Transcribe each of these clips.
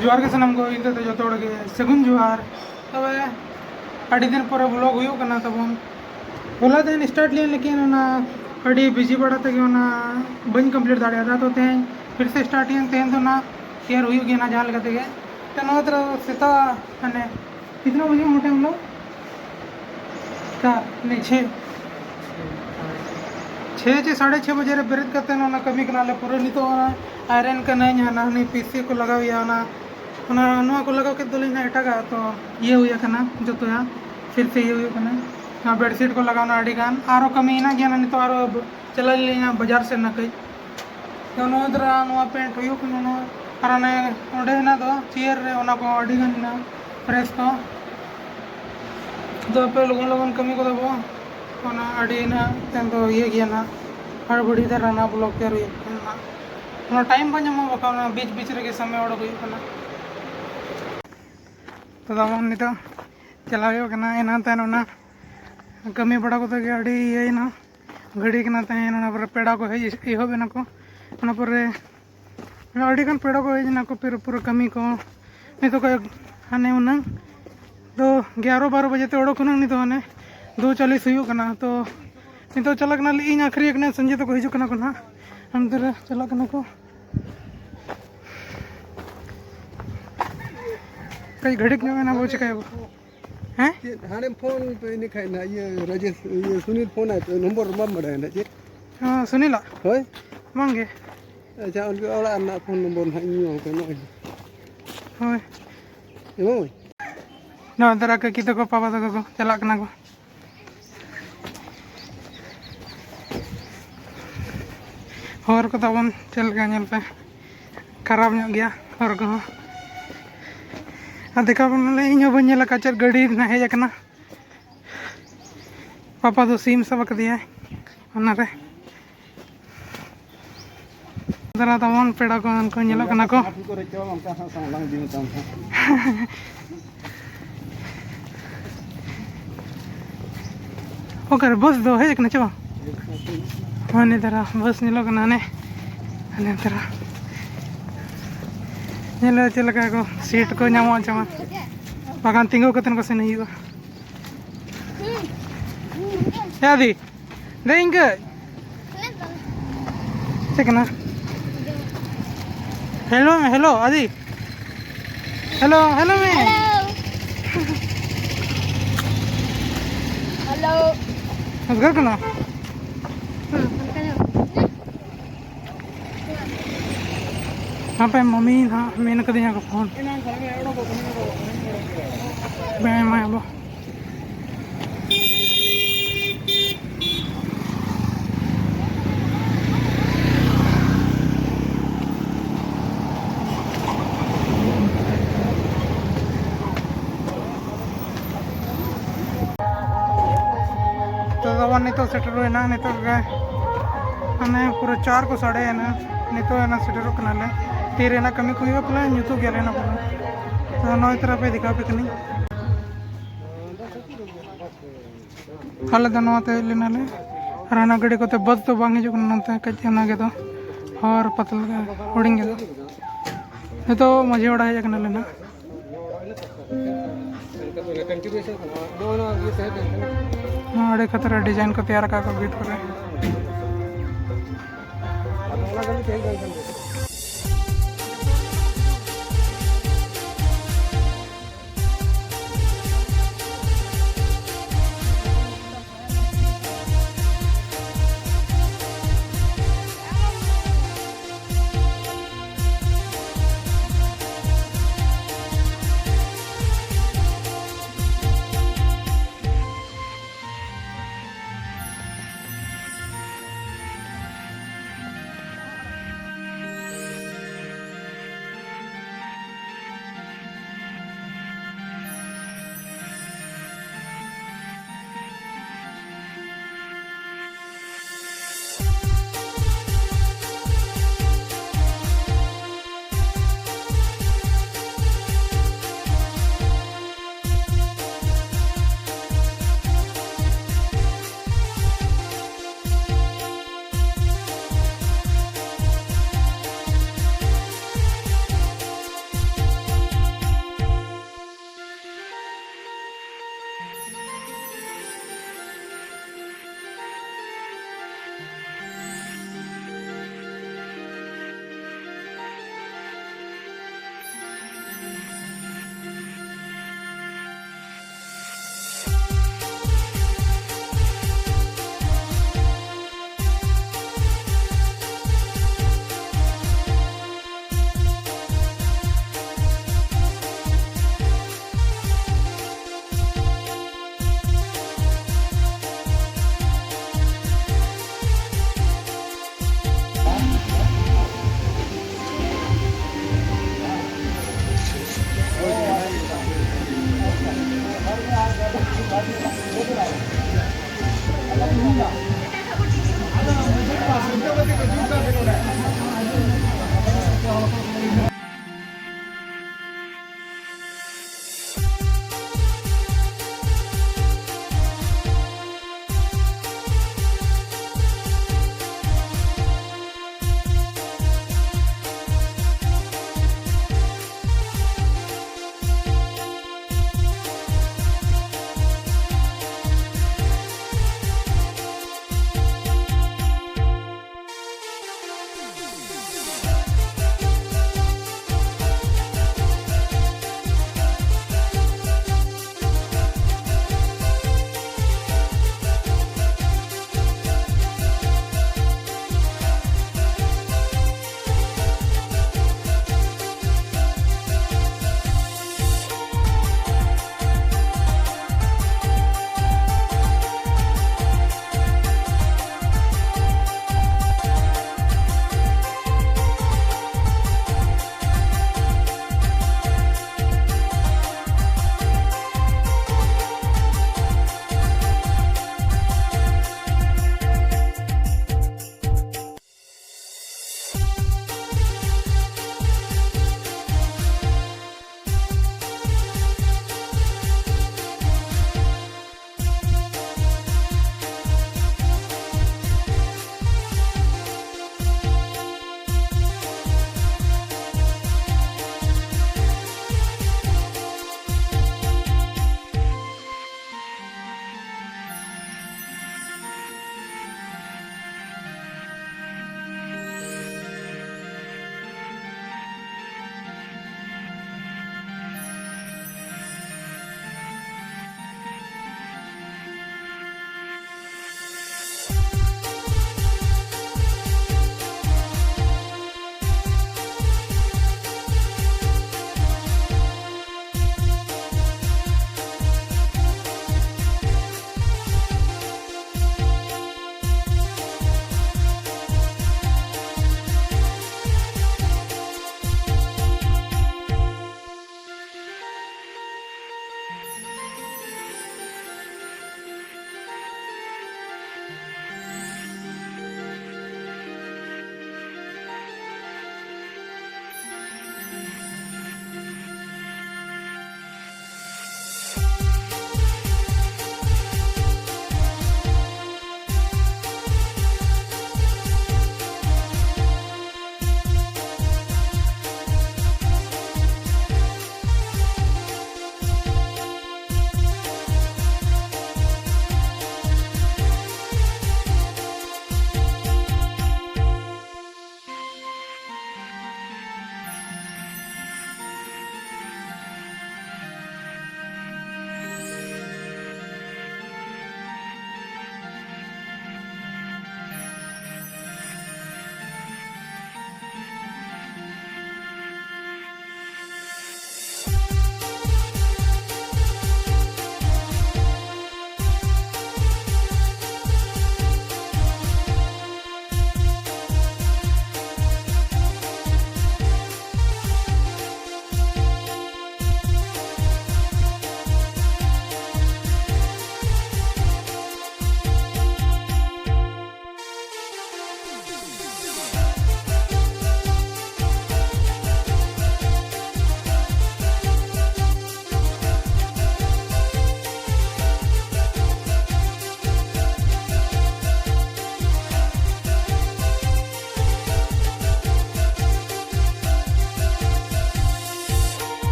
जोहार के सनम को इन तो जो सगुन जोहार तब अड़ी दिन पर ब्लॉग हुई करना तब होला तेन स्टार्ट लिया लेकिन अड़ी बिजी बड़ा तक बन कंप्लीट दाड़ा तो तेन फिर से स्टार्ट तेन तो शेयर हुई गया जहाँ लगाते गए तो तरह सेता मैंने कितना बजे मोटे हम लोग क्या नहीं 6 साढ़े 6 बजे बेरद करते कमी करना पूरा नितो आयरन करना नहीं पीसी को लगाव को लगाव के दलिना एटागा तो ये हुई करना जो तो फिर से ये हुई करना बेडशीट को लगाना अड़ी गान आरो कमी ना गया नितो आरो चला लिया बाजार से ना कई तो नोदरा पेंट हुई करना और ओंडे ना तो चेयर रे ओना को अड़ी गान ना फ्रेश तो पे लगन लगन कमी को दबो ओना अड़ी ना तेन तो ये गया ना हड़बड़ी धरा ना ब्लॉग तैयार हुई करना टाइम बन जमा बका बीच बीच रे समय ओडक हुई करना तो तब नित चलाव करना एना तैन ओना कमी बड़ा को तक अड़ी ये ना घड़ी करना तैन ओना पर पेड़ा को हेज एहबेना को ओना पर अड़ी गान पेड़ा को हेजना को फिर पूरा कमी को नित को हाने उना तो 11-12 बजे ते ओडक ना नित हाने 2:40 हुई करना तो नित चला करना इन आखरी करना संजय तो को हिजु करना को ना अंदर चला करना को कई घड़ीक में ना वो चिकाय हैं हाने फोन पे नि खाय ना ये राजेश ये सुनील फोन है तो नंबर मत मड़ा ना जे हां सुनीला होय मांगे अच्छा उनके वाला ना फोन नंबर है नी हो के ना होय एमो ना दरा के की तो को पापा तो को चला करना को और को तबन चल गया नेल पे खराब ᱧᱚᱜ गया और को देखा इन बन काचर गाड़ी ना हेज पापा तो सीम सब दिया दरा तमन पेड़ा को उनको को ओकर बस दो हेज चो हाँ दरा बस ने ने दरा चलका को सीट को नामो चमा बागान तिंगो कतन को सेन हुआ यादी दे इंगे चेकना हेलो आदि हेलो में हेलो घर कना हाँ पे मम्मी हाँ मेन कर दिया फोन मैं अब तो तब नितो सेटर होना नितो मैंने पूरा 4 को साढ़े है ना नितो है ना सेटर कनाले तीर ना कमी को हुआ पला न्यूतो गया ना पला तो नई तरह पे दिखा पे कनी हाल दनवाते लेना ले राना गड़ी को ते बस तो बांग हिजु नते कच ना के तो और पतल होडिंग के तो मजे ओडा है कना लेना अड़े खतरा डिजाइन को तैयार का बीत करे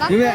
Ini